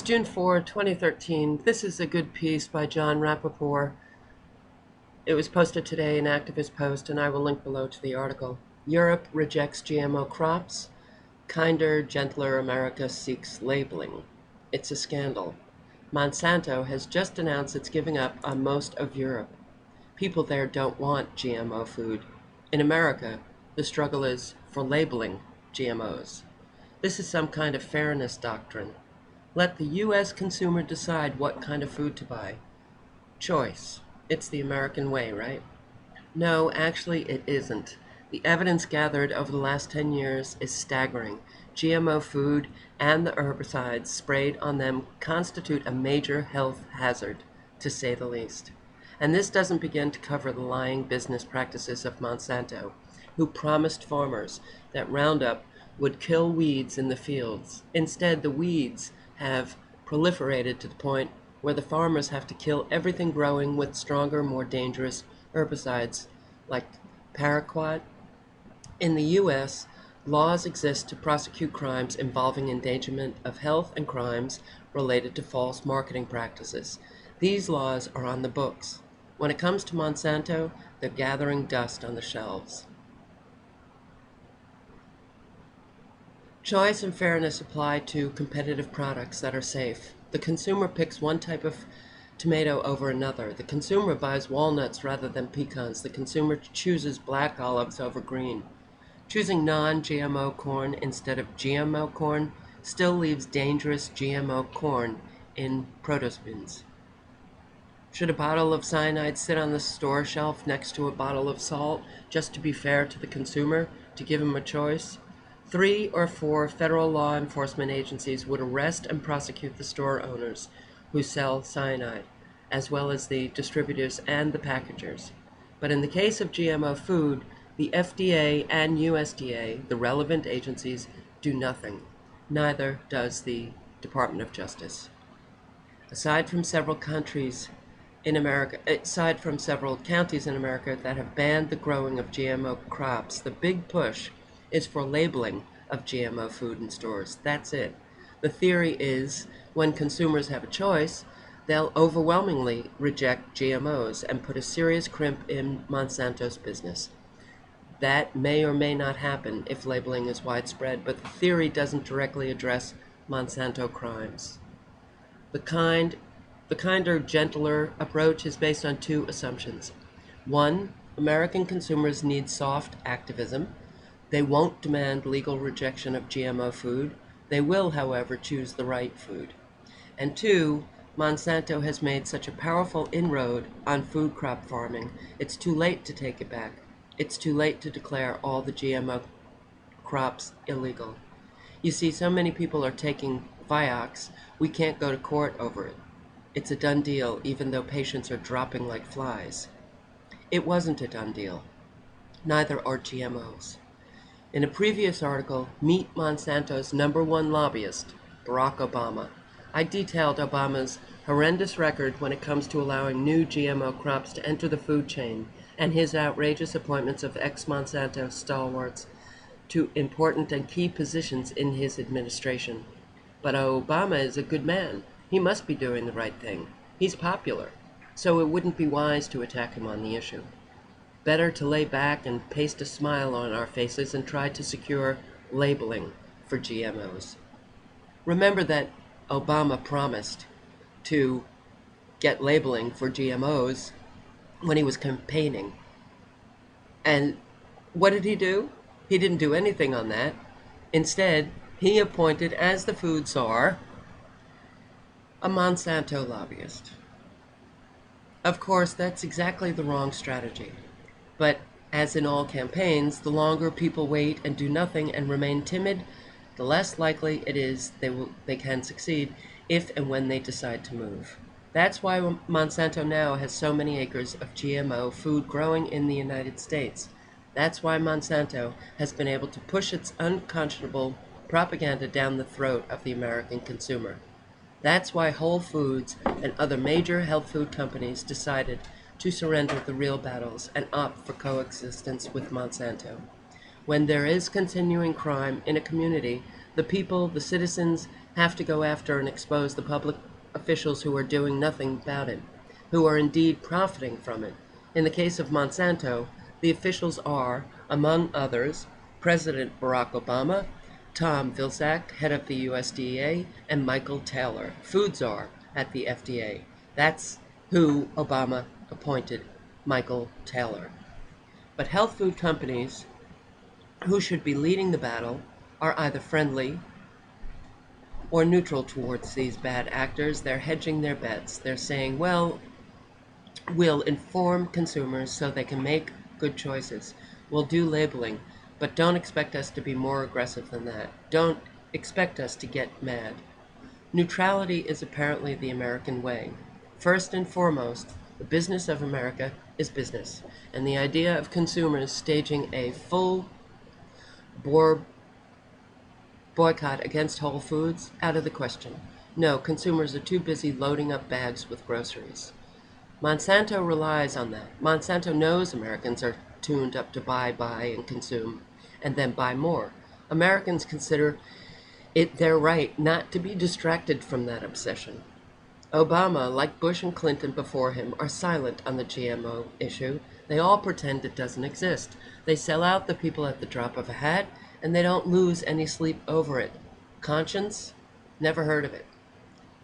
June 4, 2013. This is a good piece by John Rappaport. It was posted today in Activist Post, and I will link below to the article. Europe rejects GMO crops. Kinder, gentler America seeks labeling. It's a scandal. Monsanto has just announced it's giving up on most of Europe. People there don't want GMO food. In America, the struggle is for labeling GMOs. This is some kind of fairness doctrine. Let the U.S. consumer decide what kind of food to buy. Choice. It's the American way, right? No, actually it isn't. The evidence gathered over the last 10 years is staggering. GMO food and the herbicides sprayed on them constitute a major health hazard, to say the least. And this doesn't begin to cover the lying business practices of Monsanto, who promised farmers that Roundup would kill weeds in the fields. Instead, the weeds have proliferated to the point where the farmers have to kill everything growing with stronger, more dangerous herbicides like paraquat. In the U.S., laws exist to prosecute crimes involving endangerment of health and crimes related to false marketing practices. These laws are on the books. When it comes to Monsanto, they're gathering dust on the shelves. Choice and fairness apply to competitive products that are safe. The consumer picks one type of tomato over another. The consumer buys walnuts rather than pecans. The consumer chooses black olives over green. Choosing non-GMO corn instead of GMO corn still leaves dangerous GMO corn in produce bins. Should a bottle of cyanide sit on the store shelf next to a bottle of salt just to be fair to the consumer, to give him a choice? 3 or 4 federal law enforcement agencies would arrest and prosecute the store owners who sell cyanide, as well as the distributors and the packagers. But in the case of GMO food, the FDA and USDA, the relevant agencies, do nothing. Neither does the Department of Justice. Aside from several counties in America that have banned the growing of GMO crops, the big push is for labeling of GMO food in stores. That's it. The theory is when consumers have a choice, they'll overwhelmingly reject GMOs and put a serious crimp in Monsanto's business. That may or may not happen if labeling is widespread, but the theory doesn't directly address Monsanto crimes. The kinder, gentler approach is based on 2 assumptions. 1, American consumers need soft activism. They won't demand legal rejection of GMO food. They will, however, choose the right food. And 2, Monsanto has made such a powerful inroad on food crop farming, it's too late to take it back. It's too late to declare all the GMO crops illegal. You see, so many people are taking Vioxx, we can't go to court over it. It's a done deal, even though patients are dropping like flies. It wasn't a done deal. Neither are GMOs. In a previous article, meet Monsanto's #1 lobbyist, Barack Obama. I detailed Obama's horrendous record when it comes to allowing new GMO crops to enter the food chain and his outrageous appointments of ex-Monsanto stalwarts to important and key positions in his administration. But Obama is a good man. He must be doing the right thing. He's popular, so it wouldn't be wise to attack him on the issue. Better to lay back and paste a smile on our faces and try to secure labeling for GMOs. Remember that Obama promised to get labeling for GMOs when he was campaigning. And what did he do? He didn't do anything on that. Instead, he appointed, as the food czar, a Monsanto lobbyist. Of course, that's exactly the wrong strategy. But as in all campaigns, the longer people wait and do nothing and remain timid, the less likely it is they can succeed if and when they decide to move. That's why Monsanto now has so many acres of GMO food growing in the United States. That's why Monsanto has been able to push its unconscionable propaganda down the throat of the American consumer. That's why Whole Foods and other major health food companies decided to surrender the real battles and opt for coexistence with Monsanto. When there is continuing crime in a community, the people, the citizens, have to go after and expose the public officials who are doing nothing about it, who are indeed profiting from it. In the case of Monsanto, the officials are, among others, President Barack Obama, Tom Vilsack, head of the USDA, and Michael Taylor, food czar at the FDA. That's who Obama appointed, Michael Taylor. But health food companies, who should be leading the battle, are either friendly or neutral towards these bad actors. They're hedging their bets. They're saying, well, we'll inform consumers so they can make good choices. We'll do labeling, but don't expect us to be more aggressive than that. Don't expect us to get mad. Neutrality is apparently the American way. First and foremost, the business of America is business, and the idea of consumers staging a full bore boycott against Whole Foods, out of the question. No, consumers are too busy loading up bags with groceries. Monsanto relies on that. Monsanto knows Americans are tuned up to buy, and consume, and then buy more. Americans consider it their right not to be distracted from that obsession. Obama, like Bush and Clinton before him, are silent on the GMO issue. They all pretend it doesn't exist. They sell out the people at the drop of a hat, and they don't lose any sleep over it. Conscience? Never heard of it.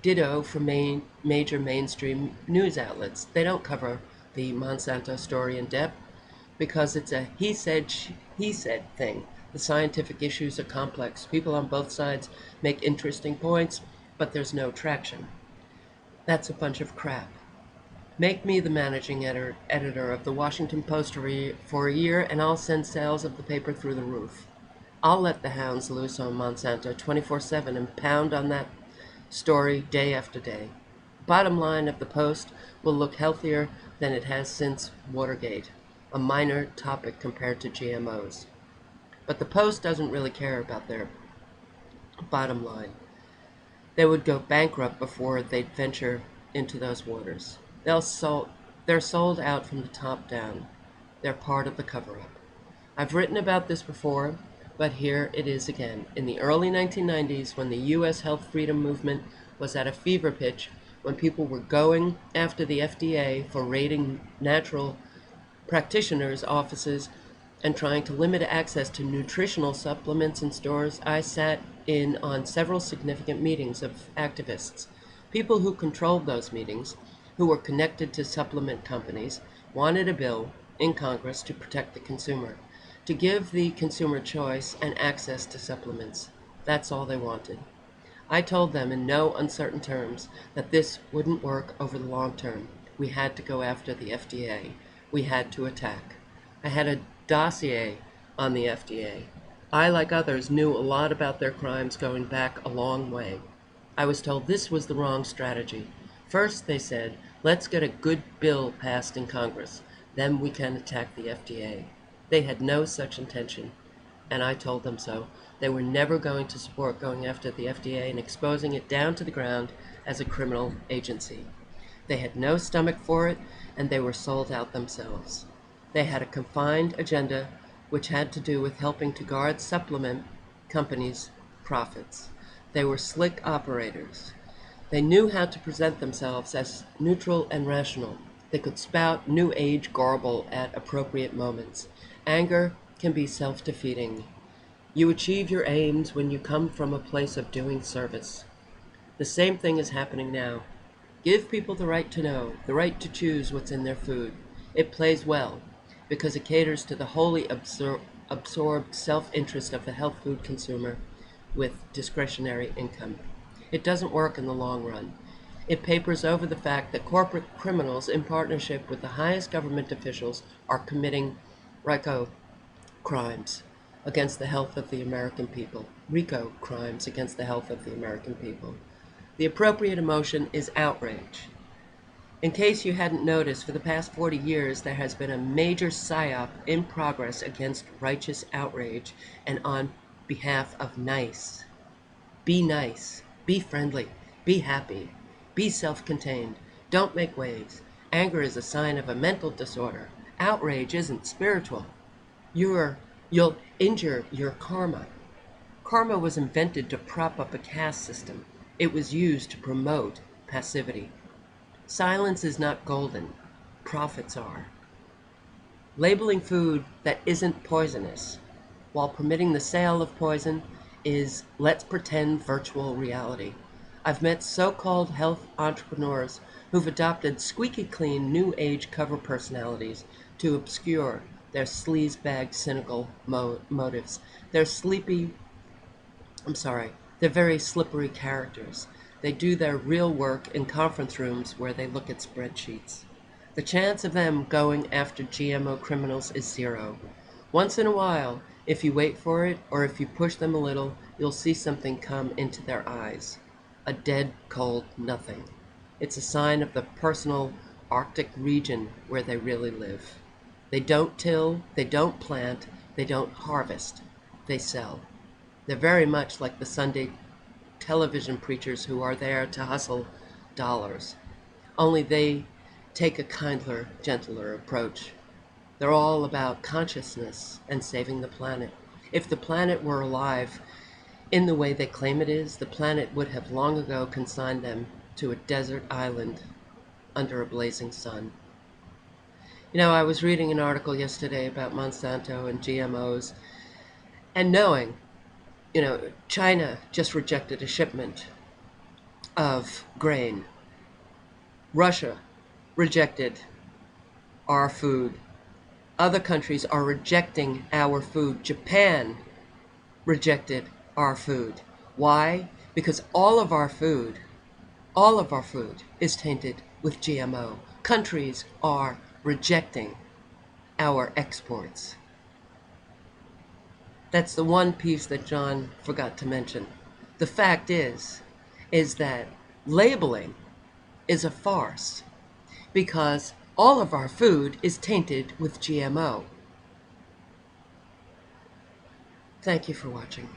Ditto for major mainstream news outlets. They don't cover the Monsanto story in depth because it's a he said thing. The scientific issues are complex. People on both sides make interesting points, but there's no traction. That's a bunch of crap. Make me the managing editor of the Washington Post for a year, and I'll send sales of the paper through the roof. I'll let the hounds loose on Monsanto 24/7 and pound on that story day after day. Bottom line of the Post will look healthier than it has since Watergate, a minor topic compared to GMOs. But the Post doesn't really care about their bottom line. They would go bankrupt before they'd venture into those waters. They're sold out from the top down. They're part of the cover-up. I've written about this before, but here it is again. In the early 1990s, when the U.S. health freedom movement was at a fever pitch, when people were going after the FDA for raiding natural practitioners' offices and trying to limit access to nutritional supplements in stores, I sat in on several significant meetings of activists. People who controlled those meetings, who were connected to supplement companies, wanted a bill in Congress to protect the consumer, to give the consumer choice and access to supplements. That's all they wanted. I told them in no uncertain terms that this wouldn't work over the long term. We had to go after the FDA. We had to attack. I had a dossier on the FDA. I, like others, knew a lot about their crimes going back a long way. I was told this was the wrong strategy. First, they said, let's get a good bill passed in Congress. Then we can attack the FDA. They had no such intention, and I told them so. They were never going to support going after the FDA and exposing it down to the ground as a criminal agency. They had no stomach for it, and they were sold out themselves. They had a confined agenda which had to do with helping to guard supplement companies' profits. They were slick operators. They knew how to present themselves as neutral and rational. They could spout new age garble at appropriate moments. Anger can be self-defeating. You achieve your aims when you come from a place of doing service. The same thing is happening now. Give people the right to know, the right to choose what's in their food. It plays well because it caters to the wholly absorbed self-interest of the health food consumer with discretionary income. It doesn't work in the long run. It papers over the fact that corporate criminals in partnership with the highest government officials are committing RICO crimes against the health of the American people. RICO crimes against the health of the American people. The appropriate emotion is outrage. In case you hadn't noticed, for the past 40 years, there has been a major psyop in progress against righteous outrage and on behalf of nice. Be nice. Be friendly. Be happy. Be self-contained. Don't make waves. Anger is a sign of a mental disorder. Outrage isn't spiritual. You'll injure your karma. Karma was invented to prop up a caste system. It was used to promote passivity. Silence is not golden. Profits are. Labeling food that isn't poisonous while permitting the sale of poison is let's pretend virtual reality. I've met so-called health entrepreneurs who've adopted squeaky clean new age cover personalities to obscure their sleazebag cynical motives. Their they're very slippery characters. They do their real work in conference rooms where they look at spreadsheets. The chance of them going after GMO criminals is zero. Once in a while, if you wait for it or if you push them a little, you'll see something come into their eyes. A dead, cold nothing. It's a sign of the personal Arctic region where they really live. They don't till, they don't plant, they don't harvest, they sell. They're very much like the Sunday television preachers who are there to hustle dollars. Only they take a kindler, gentler approach. They're all about consciousness and saving the planet. If the planet were alive in the way they claim it is, the planet would have long ago consigned them to a desert island under a blazing sun. You know, I was reading an article yesterday about Monsanto and GMOs, and knowing, China just rejected a shipment of grain. Russia rejected our food. Other countries are rejecting our food. Japan rejected our food. Why? Because all of our food is tainted with GMO. Countries are rejecting our exports. That's the one piece that John forgot to mention. The fact is that labeling is a farce because all of our food is tainted with GMO. Thank you for watching.